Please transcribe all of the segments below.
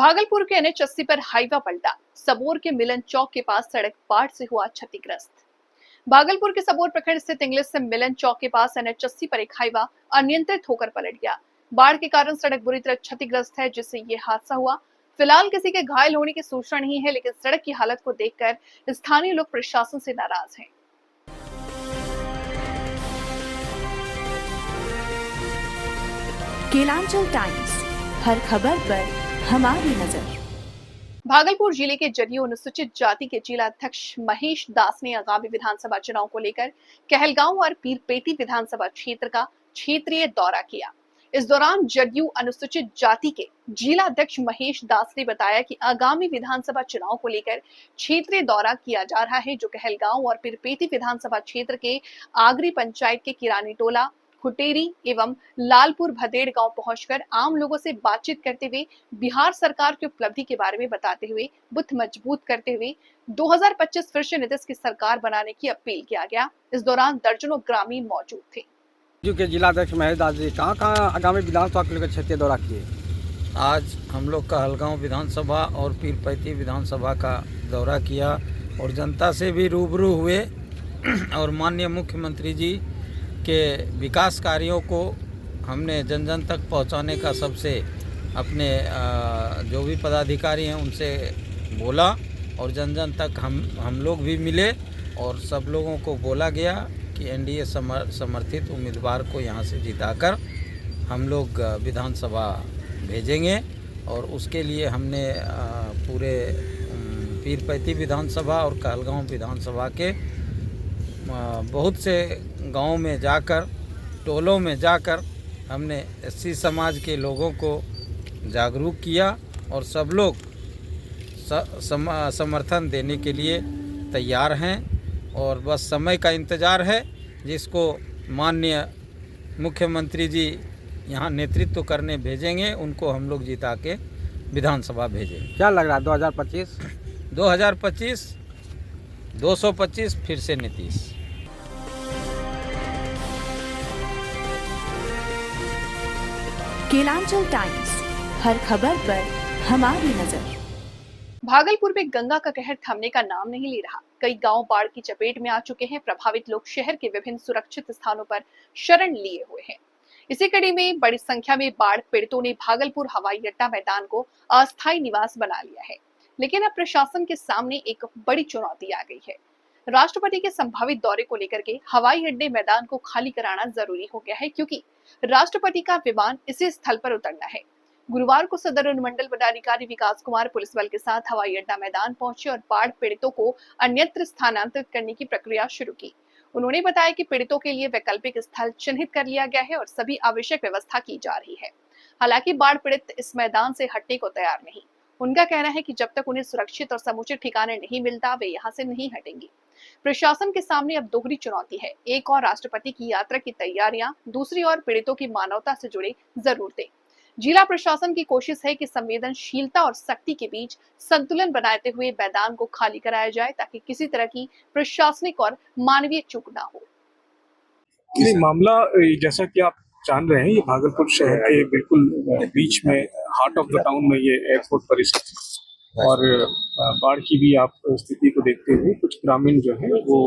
भागलपुर के NH80 पर Hyva पलटा। सबौर के मिलन चौक के पास सड़क बाढ़ से हुआ क्षतिग्रस्त। भागलपुर के सबौर प्रखंड स्थित इंग्लिश से मिलन चौक के पास NH80 पर एक हाईवा अनियंत्रित होकर पलट गया। बाढ़ के कारण सड़क बुरी तरह क्षतिग्रस्त है, जिससे ये हादसा हुआ। फिलहाल किसी के घायल होने की सूचना नहीं है, लेकिन सड़क की हालत को देखकर स्थानीय लोग प्रशासन से नाराज हैं। केलांचल टाइम्स, हर खबर पर हमारी नजर। भागलपुर जिले के जदयू अनुसूचित जाति के जिला अध्यक्ष महेश दास ने आगामी विधानसभा चुनाव को लेकर कहलगांव और पीरपेटी विधानसभा क्षेत्र का क्षेत्रीय दौरा किया। इस दौरान जदयू अनुसूचित जाति के जिला अध्यक्ष महेश दास ने बताया कि आगामी विधानसभा चुनाव को लेकर क्षेत्रीय दौरा किया जा रहा है, जो कहलगांव और पीरपेटी विधानसभा क्षेत्र के आगरी पंचायत के किरानी टोला, खुटेरी एवं लालपुर भदेड़ गांव पहुंचकर आम लोगों से बातचीत करते हुए बिहार सरकार की उपलब्धि के बारे में बताते हुए बुत मजबूत करते हुए 2025 फिर से नीतीश की सरकार बनाने की अपील किया गया। इस दौरान दर्जनों ग्रामीण मौजूद थे। के जिला अध्यक्ष महेश दास जी कहाँ आगामी विधानसभा के लेकर क्षेत्रीय दौरा किए? आज हम लोग कहलगांव विधानसभा और पीरपैती विधानसभा का दौरा किया और जनता से भी रूबरू हुए और माननीय मुख्यमंत्री जी के विकास कार्यों को हमने जन जन तक पहुंचाने का सबसे अपने जो भी पदाधिकारी हैं उनसे बोला और जन जन तक हम लोग भी मिले और सब लोगों को बोला गया कि एनडीए समर्थित उम्मीदवार को यहां से जिताकर हम लोग विधानसभा भेजेंगे। और उसके लिए हमने पूरे पीरपैती विधानसभा और कहलगांव विधानसभा के बहुत से गांवों में जाकर, टोलों में जाकर हमने एससी समाज के लोगों को जागरूक किया और सब लोग समर्थन देने के लिए तैयार हैं और बस समय का इंतज़ार है, जिसको माननीय मुख्यमंत्री जी यहाँ नेतृत्व करने भेजेंगे, उनको हम लोग जिता के विधानसभा भेजेंगे। क्या लग रहा है 2025 225 फिर से नीतीश? केलांचल टाइम्स, हर खबर पर हमारी नजर। भागलपुर में गंगा का कहर थमने का नाम नहीं ले रहा। कई गांव बाढ़ की चपेट में आ चुके हैं। प्रभावित लोग शहर के विभिन्न सुरक्षित स्थानों पर शरण लिए हुए हैं। इसी कड़ी में बड़ी संख्या में बाढ़ पीड़ितों ने भागलपुर हवाई अड्डा मैदान को अस्थायी निवास बना लिया है। लेकिन अब प्रशासन के सामने एक बड़ी चुनौती आ गई है। राष्ट्रपति के संभावित दौरे को लेकर के हवाई अड्डे मैदान को खाली कराना जरूरी हो गया है, क्योंकि राष्ट्रपति का विमान इसी स्थल पर उतरना है। गुरुवार को सदर अनुमंडल पदाधिकारी विकास कुमार पुलिस बल के साथ हवाई अड्डा मैदान पहुंचे और बाढ़ पीड़ितों को अन्यत्र स्थानांतरित करने की प्रक्रिया शुरू की। उन्होंने बताया कि पीड़ितों के लिए वैकल्पिक स्थल चिन्हित कर लिया गया है और सभी आवश्यक व्यवस्था की जा रही है। हालांकि बाढ़ पीड़ित इस मैदान से हटने को तैयार नहीं। उनका कहना है कि जब तक उन्हें सुरक्षित और समुचित ठिकाने नहीं मिलता, वे यहाँ से नहीं हटेंगे। प्रशासन के सामने अब दोहरी चुनौती है। एक और राष्ट्रपति की यात्रा की तैयारियां, दूसरी ओर पीड़ितों की मानवता से जुड़े जरूरतें। जिला प्रशासन की कोशिश है कि संवेदनशीलता और सख्ती के बीच संतुलन बनाते हुए मैदान को खाली कराया जाए, ताकि किसी तरह की प्रशासनिक और मानवीय चूक ना हो। ये मामला, जैसा कि आप जान रहे हैं, ये भागलपुर शहर के बिल्कुल बीच में, हार्ट ऑफ द टाउन में ये एयरपोर्ट परिसर है। और बाढ़ की भी आप स्थिति को देखते हुए कुछ ग्रामीण जो है वो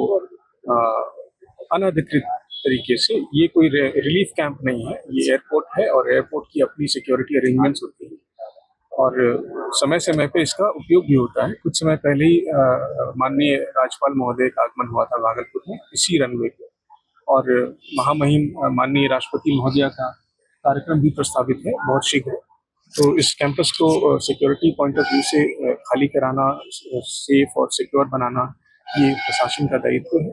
अनधिकृत तरीके से, ये कोई रिलीफ कैंप नहीं है, ये एयरपोर्ट है और एयरपोर्ट की अपनी सिक्योरिटी अरेंजमेंट्स होती है और समय समय पे इसका उपयोग भी होता है। कुछ समय पहले ही माननीय राज्यपाल महोदय का आगमन हुआ था भागलपुर में इसी रनवे पे और महामहिम माननीय राष्ट्रपति महोदया का कार्यक्रम भी प्रस्तावित है बहुत शीघ्र। तो इस कैंपस को सिक्योरिटी पॉइंट ऑफ व्यू से खाली कराना, सेफ और सिक्योर बनाना, ये प्रशासन का दायित्व है,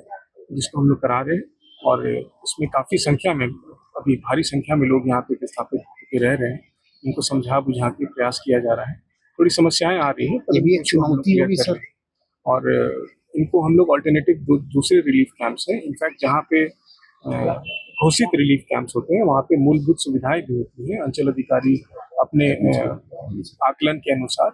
जिसको हम लोग करा रहे हैं। और इसमें काफ़ी संख्या में, अभी भारी संख्या में लोग यहाँ पे विस्थापित होकर रह रहे हैं। उनको समझा बुझा के प्रयास किया जा रहा है। थोड़ी समस्याएं आ रही हैं, चुनौती होगी सर, और इनको हम लोग ऑल्टरनेटिव दूसरे रिलीफ कैंप्स हैं, इनफैक्ट जहाँ पे घोषित रिलीफ कैंप्स होते हैं वहाँ पे मूलभूत सुविधाएं भी होती हैं। अंचल अधिकारी अपने आकलन के अनुसार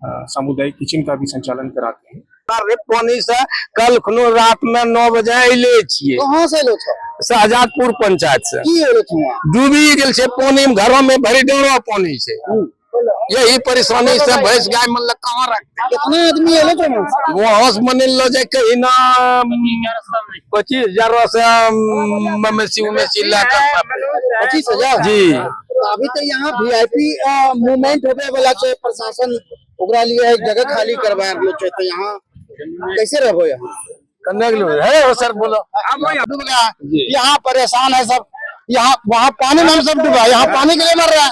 सामुदायिक किचन का भी संचालन कराते हैं। पानी से कल खनो रात में 9 बजे अइले छिए। कहां से लो छ? शाहजादपुर पंचायत से। की होलो छ? डूबी गेल छे पानी में, घरों में भरी डेरो पानी छे। यही परेशानी से भैंस गाय मन लग कहाँ रखते। कितने आदमी है तो वो हाउस मन लो जाए कहीं ना 25,000 से मवेशी 25,000 जी। अभी तो यहाँ VIP मूवमेंट होने वाला है, प्रशासन ओकरा लिए एक जगह खाली करवाए लोग चाहते यहाँ कैसे रहो यहाँ करने के लिए है वो सर बोलो। डूब गया यहाँ परेशान है सब, यहाँ वहाँ पानी में हम सब डूबा, यहाँ पानी के लिए मर रहा है।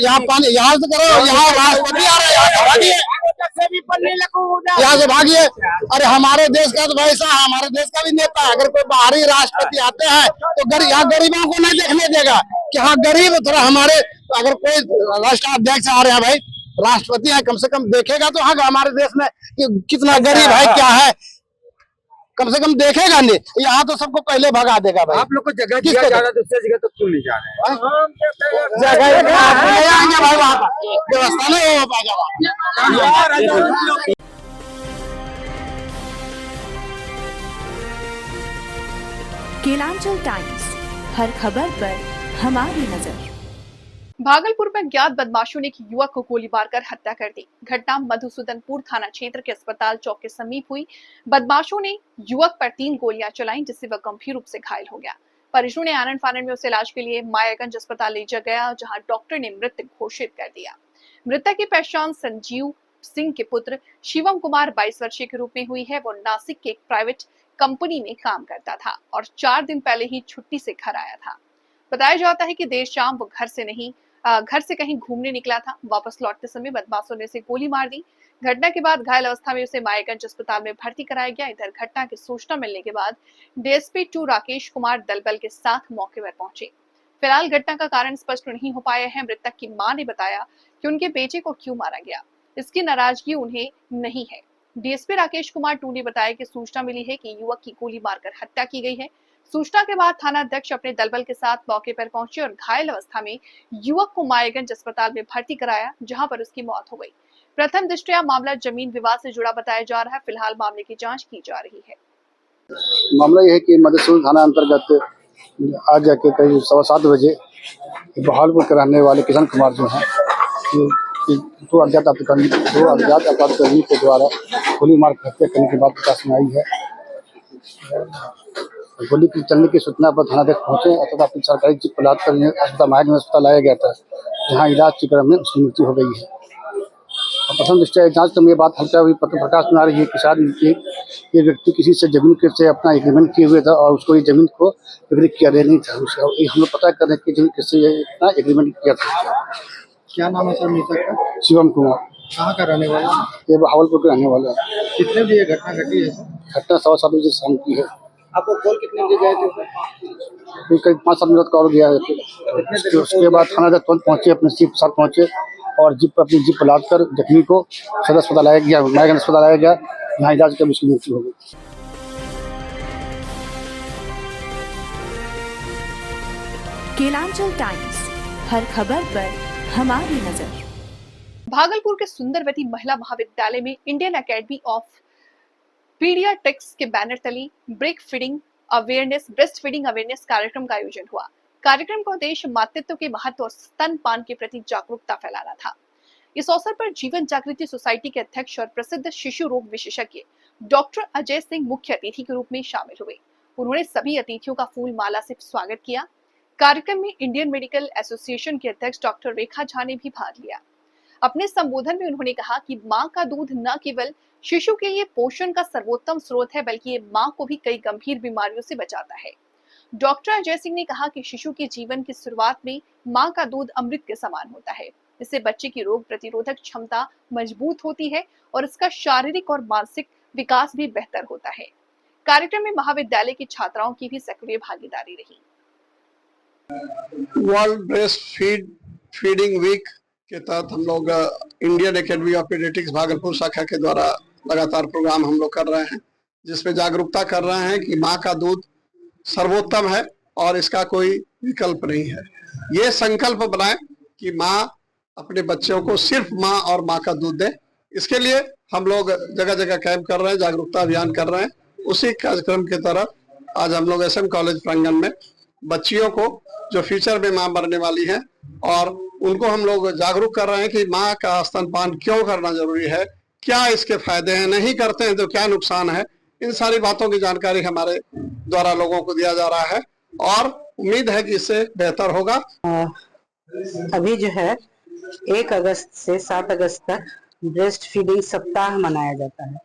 यहाँ पानी यहाँ से करो, यहाँ राष्ट्रपति आ रहा है, यहाँ से भागिए। अरे हमारे देश का तो वैसा है, हमारे देश का भी नेता है, अगर कोई बाहरी राष्ट्रपति आते हैं तो यहाँ गरीबों को नहीं देखने देगा कि हाँ गरीब थोड़ा हमारे, अगर कोई राष्ट्राध्यक्ष आ रहे हैं भाई राष्ट्रपति है, कम से कम देखेगा तो हाँ हमारे देश में कितना गरीब है क्या है, कम से कम देखेगा नहीं। यहाँ तो सबको पहले भगा देगा भाई। आप लोग को जगह दिया जा रहा है, दूसरी जगह तो क्यों नहीं जा रहे हैं? जगह आएंगे भाई, वहाँ व्यवस्था नहीं हो पाएगा। केलांचल टाइम्स, हर खबर पर हमारी नजर। भागलपुर में ज्ञात बदमाशों ने एक युवक को गोली मारकर हत्या कर दी। घटना मधुसूदनपुर थाना क्षेत्र के अस्पताल चौक के समीप हुई। बदमाशों ने युवक पर 3 गोलियां चलाईं, जिससे वह गंभीर रूप से घायल हो गया। परिजनों ने आनंद फानंद में उसे इलाज के लिए मायागंज अस्पताल ले जाया गया, जहां डॉक्टर ने मृत घोषित कर दिया। मृतक की पहचान संजीव सिंह के पुत्र शिवम कुमार 22 वर्षीय के रूप में हुई है। वो नासिक के एक प्राइवेट कंपनी में काम करता था और 4 दिन पहले ही छुट्टी से घर आया था। बताया जाता है कि देर शाम वो घर से कहीं घूमने निकला था। वापस लौटते समय बदमाशों ने उसे गोली मार दी। घटना के बाद घायल अवस्था में उसे मायागंज अस्पताल में भर्ती कराया गया। इधर घटना की सूचना मिलने के बाद DSP 2 राकेश कुमार दलबल के साथ मौके पर पहुंचे। फिलहाल घटना का कारण स्पष्ट नहीं हो पाया है। मृतक की मां ने बताया कि उनके बेटे को क्यों मारा गया, इसकी नाराजगी उन्हें नहीं है। DSP राकेश कुमार 2 ने बताया कि सूचना मिली है कि युवक की गोली मारकर हत्या की गई है। सूचना के बाद थाना अध्यक्ष अपने दलबल के साथ मौके पर पहुंचे और घायल अवस्था में युवक को मायागंज अस्पताल में भर्ती कराया, जहां पर उसकी मौत हो गई। प्रथम दृष्टया मामला जमीन विवाद से जुड़ा बताया जा रहा है। फिलहाल मामले की जांच की जा रही है। मामला यह है कि मधुसूदन थाना अंतर्गत आज जाके करीब 7:15 बजे बहालपुर के रहने वाले किशन कुमार जो हैं, दो अज्ञात अपराधियों के द्वारा गोली मार हत्या करने की बात प्रकाश में आई है। गोली की चलने की सूचना पर थानाध्यक्ष पहुंचे तथा अपनी सरकारी जीप पर लादकर अस्पताल मायागंज अस्पताल लाया गया था, जहां इलाज के क्रम में उसकी मृत्यु हो गई है। और प्रथम दृष्टया जांच में ये बात हल्का हुई प्रकाश में आ रही है कि शायद ये व्यक्ति किसी से जमीन से अपना एग्रीमेंट किए हुए था और उसको ये जमीन को बिक्री किया नहीं था। उसका हम लोग पता कर रहे हैं कि जमीन किससे अपना एग्रीमेंट किया था। क्या नाम है सर मृतक का? शिवम कुमार। कहाँ का रहने वाला है? ये बहावलपुर के रहने वाला है। कितने बजे घटना घटी है? घटना 7:15 बजे शाम की है। आपको कॉल कितने बजे गए थे सर? करीब 5-7 मिनट कॉल गया है। उसके बाद थाना तक तुरंत पहुंचे, अपने जीप के साथ पहुंचे और अपनी जीप पर लादकर जख्मी को सदर अस्पताल लाया गया, मायागंज अस्पताल लाया गया, जहाँ इलाज कर उसकी मृत्यु हो गई। केलांचल टाइम्स, हर खबर पर हमारी नजर। भागलपुर के सुंदरवती महिला महाविद्यालय में इंडियन एकेडमी ऑफ पीडियाट्रिक्स के बैनर तले ब्रेस्ट फीडिंग अवेयरनेस कार्यक्रम का आयोजन हुआ। कार्यक्रम का उद्देश्य मातृत्व के महत्व और स्तनपान के प्रति जागरूकता फैलाना था। इस अवसर पर जीवन जागृति सोसाइटी के अध्यक्ष और प्रसिद्ध शिशु रोग विशेषज्ञ डॉक्टर अजय सिंह मुख्य अतिथि के रूप में शामिल हुए। उन्होंने सभी अतिथियों का फूल माला से स्वागत किया। कार्यक्रम में इंडियन मेडिकल एसोसिएशन के अध्यक्ष डॉक्टर रेखा झा ने भी भाग लिया। अपने संबोधन में उन्होंने कहा कि मां का दूध न केवल शिशु के लिए पोषण का सर्वोत्तम स्रोत है, बल्कि ये मां को भी कई गंभीर बीमारियों से बचाता है। डॉक्टर अजय सिंह ने कहा कि शिशु के जीवन की शुरुआत में मां का दूध अमृत के समान होता है। इससे बच्चे की रोग प्रतिरोधक क्षमता मजबूत होती है और इसका शारीरिक और मानसिक विकास भी बेहतर होता है। कार्यक्रम में महाविद्यालय की छात्राओं की भी सक्रिय भागीदारी रही। वर्ल्ड ब्रेस्ट फीडिंग वीक के तहत हम लोग Indian academy of paediatrics Bhagalpur शाखा के द्वारा लगातार प्रोग्राम हम लोग कर रहे हैं, जिसमें जागरूकता कर रहे हैं कि माँ का दूध सर्वोत्तम है और इसका कोई विकल्प नहीं है। ये संकल्प बनाएं कि माँ अपने बच्चों को सिर्फ माँ और माँ का दूध दे। इसके लिए हम लोग जगह जगह कैंप कर रहे हैं, जागरूकता अभियान कर रहे हैं। उसी कार्यक्रम के तरफ आज हम लोग SM कॉलेज प्रांगण में बच्चियों को जो फ्यूचर में माँ बनने वाली हैं और उनको हम लोग जागरूक कर रहे हैं कि माँ का स्तनपान क्यों करना जरूरी है, क्या इसके फायदे हैं, नहीं करते हैं तो क्या नुकसान है। इन सारी बातों की जानकारी हमारे द्वारा लोगों को दिया जा रहा है और उम्मीद है कि इससे बेहतर होगा। अभी जो है 1 अगस्त से 7 अगस्त तक ब्रेस्ट फीडिंग सप्ताह मनाया जाता है।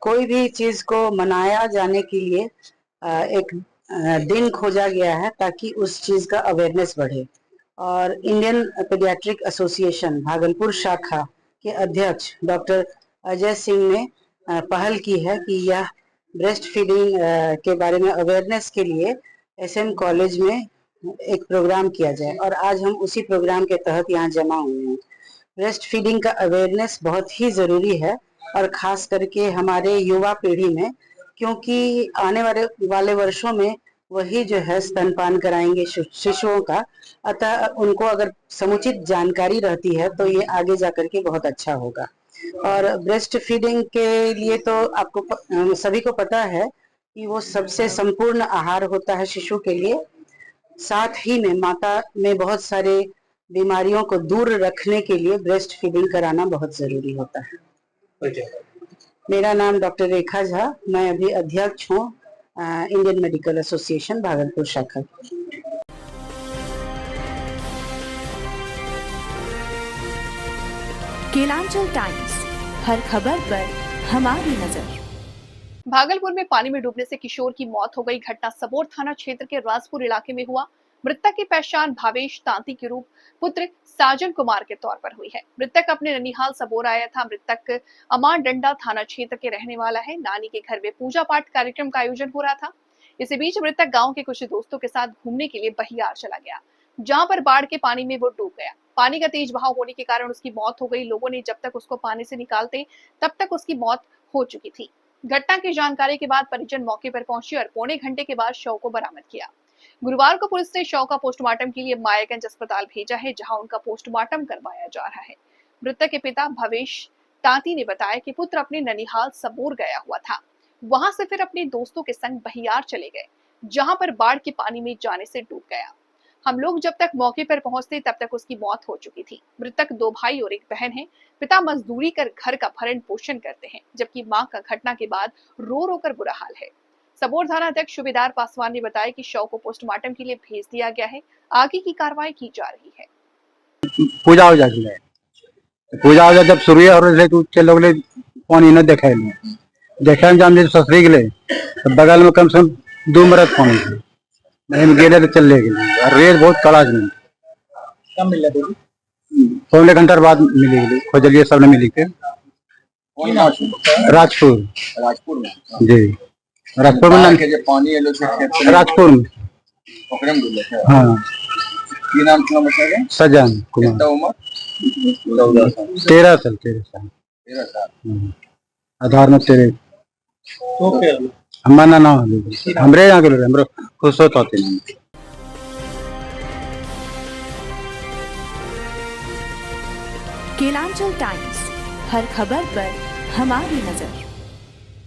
कोई भी चीज को मनाया जाने के लिए एक दिन खोजा गया है ताकि उस चीज का अवेयरनेस बढ़े। और इंडियन पीडियाट्रिक एसोसिएशन भागलपुर शाखा के अध्यक्ष डॉक्टर अजय सिंह ने पहल की है कि यह ब्रेस्ट फीडिंग के बारे में अवेयरनेस के लिए SM कॉलेज में एक प्रोग्राम किया जाए और आज हम उसी प्रोग्राम के तहत यहाँ जमा हुए हैं। ब्रेस्ट फीडिंग का अवेयरनेस बहुत ही जरूरी है और खास करके हमारे युवा पीढ़ी में, क्योंकि आने वाले वर्षों में वही जो है स्तनपान कराएंगे शिशुओं का। अतः उनको अगर समुचित जानकारी रहती है तो ये आगे जाकर के बहुत अच्छा होगा। और ब्रेस्ट फीडिंग के लिए तो आपको सभी को पता है कि वो सबसे संपूर्ण आहार होता है शिशु के लिए। साथ ही में माता में बहुत सारे बीमारियों को दूर रखने के लिए ब्रेस्ट फीडिंग कराना बहुत जरूरी होता है। मेरा नाम डॉक्टर रेखा झा, मैं अभी अध्यक्ष हूँ इंडियन मेडिकल एसोसिएशन भागलपुर शाखा। केलांचल टाइम्स, हर खबर पर हमारी नजर। भागलपुर में पानी में डूबने से किशोर की मौत हो गई। घटना सबौर थाना क्षेत्र के राजपुर इलाके में हुआ। मृतक की पहचान भावेश तांती के रूप पुत्र साजन कुमार के तौर पर हुई है। मृतक अपने ननिहाल सबौर आया था। मृतक अमार डंडा थाना क्षेत्र के रहने वाला है। नानी के घर में पूजा पाठ कार्यक्रम का आयोजन हो रहा था। इसी बीच मृतक गांव के कुछ दोस्तों के साथ घूमने के लिए बहियार चला गया, जहां पर बाढ़ के पानी में वो डूब गया। पानी का तेज बहाव होने के कारण उसकी मौत हो गई। लोगों ने जब तक उसको पानी से निकालते तब तक उसकी मौत हो चुकी थी। घटना की जानकारी के बाद परिजन मौके पर पहुंचे और पौने घंटे के बाद शव को बरामद किया। गुरुवार को पुलिस ने शव का पोस्टमार्टम के लिए मायागंज अस्पताल भेजा है, जहां उनका पोस्टमार्टम करवाया जा रहा है। मृतक के पिता भवेश तांती ने बताया कि पुत्र अपने ननिहाल सबौर गया हुआ था। वहां से फिर अपने दोस्तों के संग बहियार चले गए, जहां पर बाढ़ के पानी में जाने से डूब गया। हम लोग जब तक मौके पर पहुंचते तब तक उसकी मौत हो चुकी थी। मृतक 2 भाई और 1 बहन है। पिता मजदूरी कर घर का भरण पोषण करते हैं, जबकि मां का घटना के बाद रो रो कर बुरा हाल है। सबौर थाना अध्यक्ष सुबेदार पासवान ने बताया कि शव को पोस्टमार्टम के लिए भेज दिया गया है। आगे की कार्रवाई की जा रही है। पूजा हो जाए जब शुरू हो तो लोग पानी न देखे जान ससुरी गए तो बगल में कम से कम 2 मरद पानी नहीं गेले तो चल गए। रेत बहुत कड़ा कब मिल रहा? पौने घंटा बाद मिली खोजलिए सब ने मिली के। राजपुर में जी, राजपुर में के जो पानी है लोग राजपुर में हाँ। की नाम क्यों बताया? सजन कुमार। कितना उम्र? 13 साल। आधार में तेरे हमारा नाम हमरे यहाँ के लोग हमरो खुश होते हैं। केलांचल टाइम्स, हर खबर पर हमारी नजर।